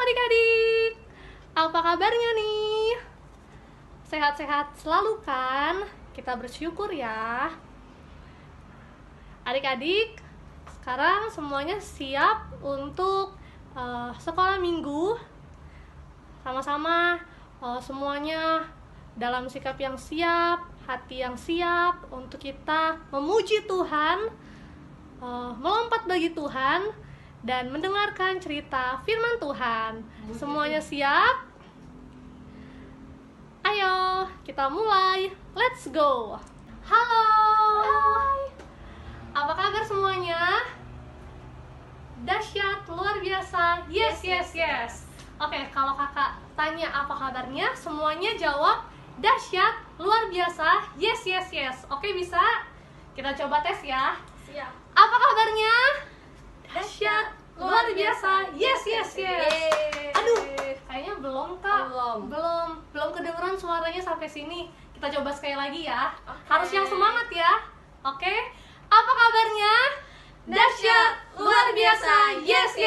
adik-adik, apa kabarnya nih? Sehat-sehat selalu kan? Kita bersyukur ya. Adik-adik, sekarang semuanya siap untuk sekolah minggu. Sama-sama semuanya dalam sikap yang siap, hati yang siap untuk kita memuji Tuhan, melompat bagi Tuhan, dan mendengarkan cerita firman Tuhan. Semuanya siap? Ayo, kita mulai. Let's go. Halo. Hai. Apa kabar semuanya? Dahsyat, luar biasa. Yes. Oke, kalau kakak tanya apa kabarnya, semuanya jawab dahsyat, luar biasa. Yes. Oke, bisa? Kita coba tes ya. Siap. Apa kabarnya? Dahsyat, luar biasa. Yes. Aduh, kayaknya belum kak. Belum kedengeran suaranya sampai sini. Kita coba sekali lagi ya. Harus yang semangat ya. Oke. Apa kabarnya? Dahsyat, luar biasa. Yes.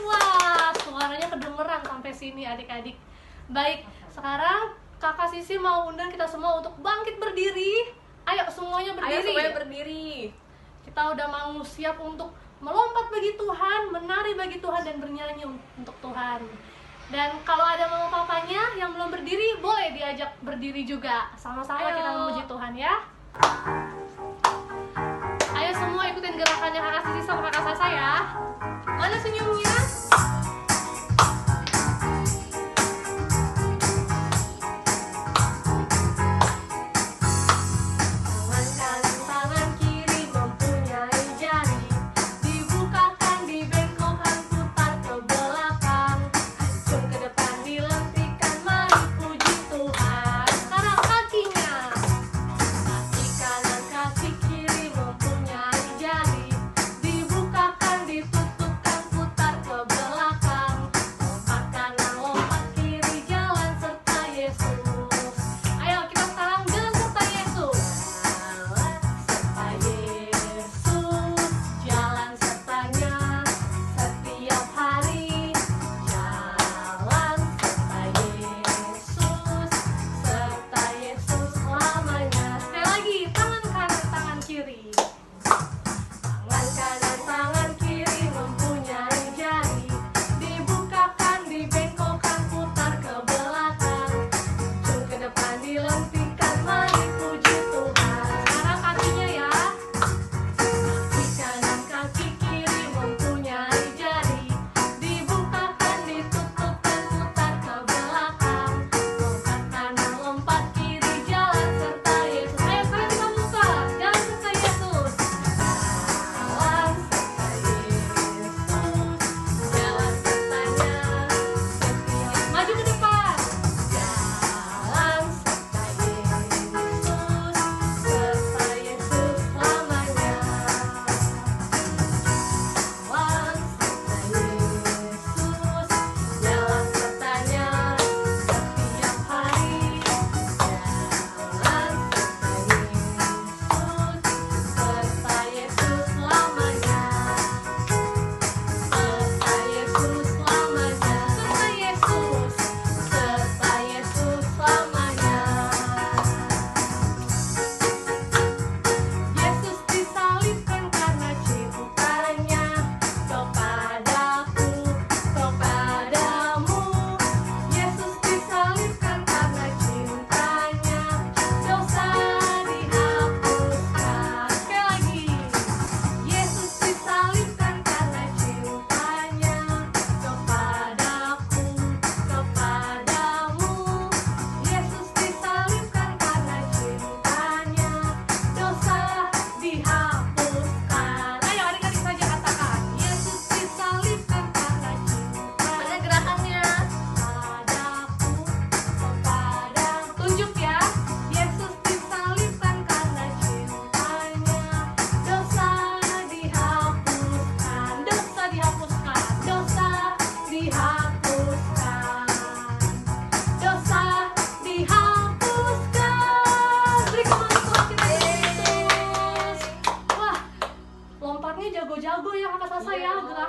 Wah, suaranya kedengeran sampai sini adik-adik. Baik, sekarang kakak Sisi mau undang kita semua untuk bangkit berdiri. Ayo semuanya berdiri. Kita udah mau siap untuk melompat bagi Tuhan, menari bagi Tuhan, dan bernyanyi untuk Tuhan. Dan kalau ada mama papanya yang belum berdiri, boleh diajak berdiri juga. Sama-sama kita memuji Tuhan ya. Ayo semua ikutin gerakannya kakak Sisi sama kakak Sasa ya. Mana senyumnya?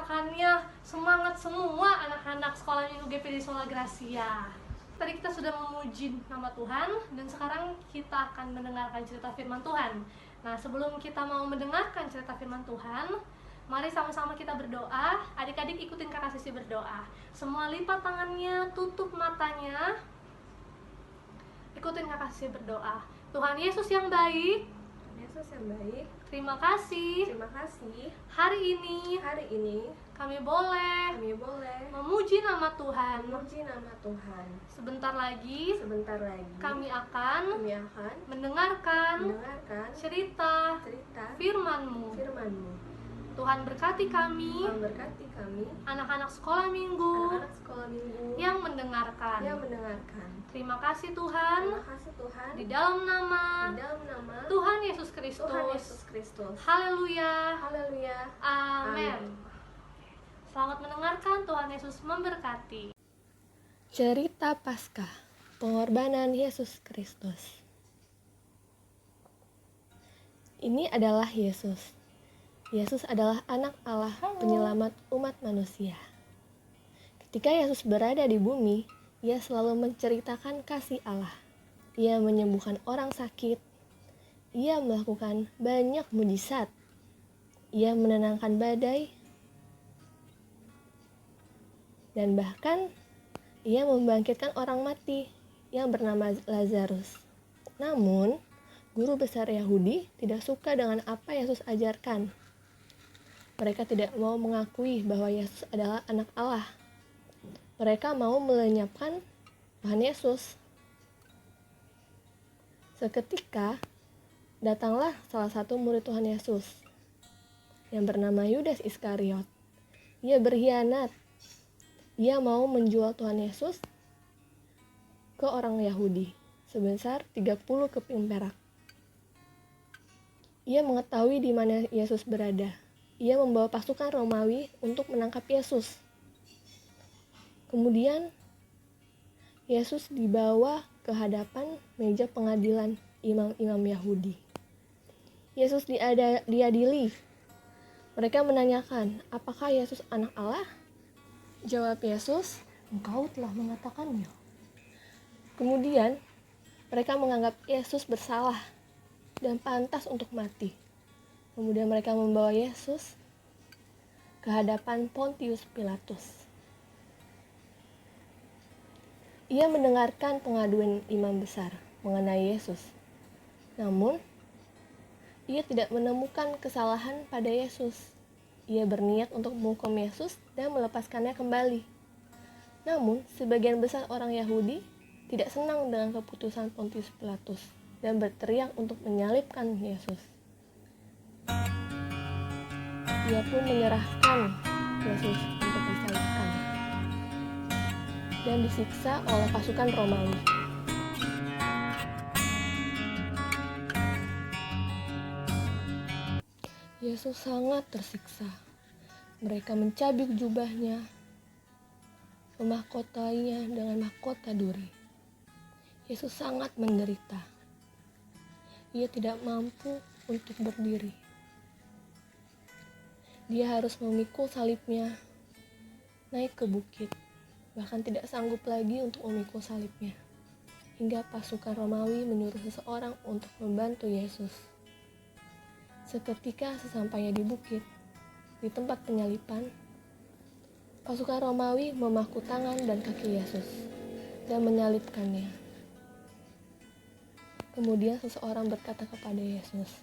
menceritakannya. Semangat semua anak-anak sekolah minggu GPD Sola Gracia. Tadi kita sudah memuji nama Tuhan, dan sekarang kita akan mendengarkan cerita firman Tuhan. Nah, sebelum kita mau mendengarkan cerita firman Tuhan, mari sama-sama kita berdoa. Adik-adik ikutin kakak Sisi berdoa. Semua lipat tangannya, tutup matanya. Ikutin kakak Sisi berdoa. Tuhan Yesus yang baik, terima kasih hari ini kami boleh memuji nama Tuhan. Sebentar lagi kami akan mendengarkan cerita firman-Mu. Tuhan berkati kami, anak-anak sekolah minggu yang mendengarkan. Terima kasih Tuhan, di dalam nama Tuhan Yesus Kristus. Haleluya. Amin. Selamat mendengarkan, Tuhan Yesus memberkati. Cerita Paskah, pengorbanan Yesus Kristus. Ini adalah Yesus. Yesus adalah anak Allah, penyelamat umat manusia. Ketika Yesus berada di bumi, Ia selalu menceritakan kasih Allah. Ia menyembuhkan orang sakit. Ia melakukan banyak mujizat. Ia menenangkan badai. Dan bahkan Ia membangkitkan orang mati yang bernama Lazarus. Namun, guru besar Yahudi tidak suka dengan apa Yesus ajarkan. Mereka tidak mau mengakui bahwa Yesus adalah anak Allah. Mereka mau melenyapkan Tuhan Yesus. Seketika, datanglah salah satu murid Tuhan Yesus yang bernama Yudas Iskariot. Ia berkhianat. Ia mau menjual Tuhan Yesus ke orang Yahudi sebesar 30 keping perak. Ia mengetahui di mana Yesus berada. Ia membawa pasukan Romawi untuk menangkap Yesus. Kemudian Yesus dibawa ke hadapan meja pengadilan imam-imam Yahudi. Yesus diadili. Mereka menanyakan, apakah Yesus anak Allah? Jawab Yesus, engkau telah mengatakannya. Kemudian mereka menganggap Yesus bersalah dan pantas untuk mati. Kemudian mereka membawa Yesus ke hadapan Pontius Pilatus. Ia mendengarkan pengaduan imam besar mengenai Yesus. Namun, ia tidak menemukan kesalahan pada Yesus. Ia berniat untuk menghukum Yesus dan melepaskannya kembali. Namun, sebagian besar orang Yahudi tidak senang dengan keputusan Pontius Pilatus dan berteriak untuk menyalibkan Yesus. Ia pun menyerahkan Yesus untuk disalibkan dan disiksa oleh pasukan Romawi. Yesus sangat tersiksa. Mereka mencabik jubahnya, memahkotainya dengan mahkota duri. Yesus sangat menderita. Ia tidak mampu untuk berdiri. Dia harus memikul salibnya naik ke bukit, bahkan tidak sanggup lagi untuk memikul salibnya. Hingga pasukan Romawi menyuruh seseorang untuk membantu Yesus. Seketika sesampainya di bukit, di tempat penyalipan, pasukan Romawi memahku tangan dan kaki Yesus dan menyalibkannya. Kemudian seseorang berkata kepada Yesus,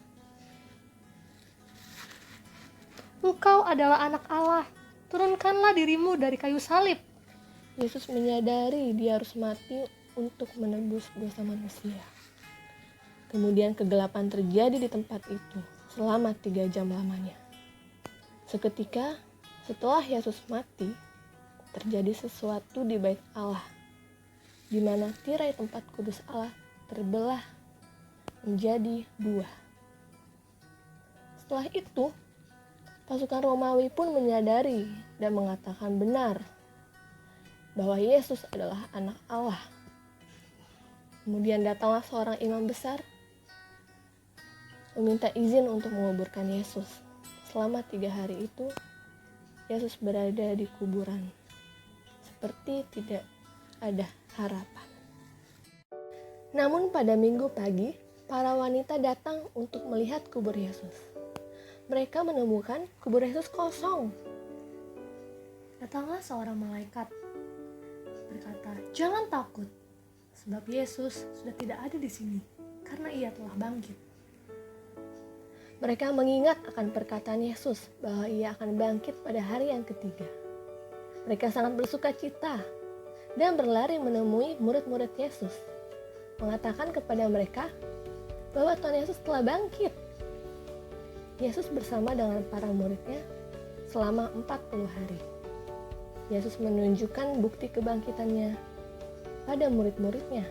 Engkau adalah anak Allah, turunkanlah dirimu dari kayu salib. Yesus menyadari dia harus mati untuk menebus dosa manusia. Kemudian kegelapan terjadi di tempat itu selama 3 jam lamanya. Seketika setelah Yesus mati, terjadi sesuatu di bait Allah, di mana tirai tempat kudus Allah terbelah menjadi 2. Setelah itu, pasukan Romawi pun menyadari dan mengatakan benar bahwa Yesus adalah anak Allah. Kemudian datanglah seorang imam besar meminta izin untuk menguburkan Yesus. Selama 3 hari itu, Yesus berada di kuburan, seperti tidak ada harapan. Namun pada minggu pagi, para wanita datang untuk melihat kubur Yesus. Mereka menemukan kubur Yesus kosong. Datanglah seorang malaikat berkata, "Jangan takut, sebab Yesus sudah tidak ada di sini, karena ia telah bangkit." Mereka mengingat akan perkataan Yesus bahwa ia akan bangkit pada hari yang ketiga. Mereka sangat bersuka cita dan berlari menemui murid-murid Yesus, mengatakan kepada mereka bahwa Tuhan Yesus telah bangkit. Yesus bersama dengan para muridnya selama 40 hari. Yesus menunjukkan bukti kebangkitannya pada murid-muridnya.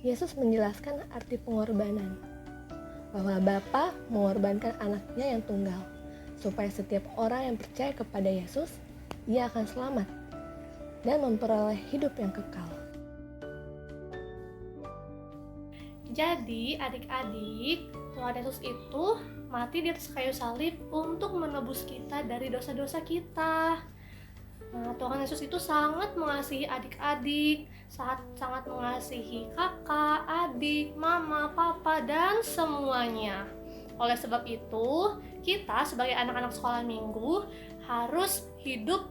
Yesus menjelaskan arti pengorbanan, bahwa Bapa mengorbankan anaknya yang tunggal, supaya setiap orang yang percaya kepada Yesus, ia akan selamat dan memperoleh hidup yang kekal. Jadi adik-adik, Tuhan Yesus itu mati di atas kayu salib untuk menebus kita dari dosa-dosa kita. Nah, Tuhan Yesus itu sangat mengasihi adik-adik, sangat mengasihi kakak, adik, mama, papa, dan semuanya. Oleh sebab itu, kita sebagai anak-anak sekolah minggu harus hidup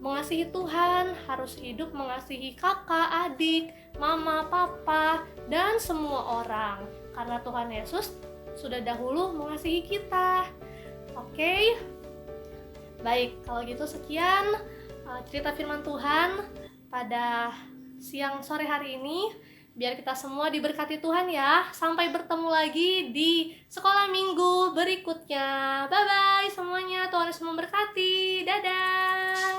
mengasihi Tuhan, harus hidup mengasihi kakak, adik, mama, papa, dan semua orang. Karena Tuhan Yesus sudah dahulu mengasihi kita. Oke? Baik, kalau gitu sekian cerita firman Tuhan pada siang sore hari ini. Biar kita semua diberkati Tuhan ya. Sampai bertemu lagi di sekolah minggu berikutnya. Bye-bye semuanya, Tuhan Yesus memberkati. Dadah.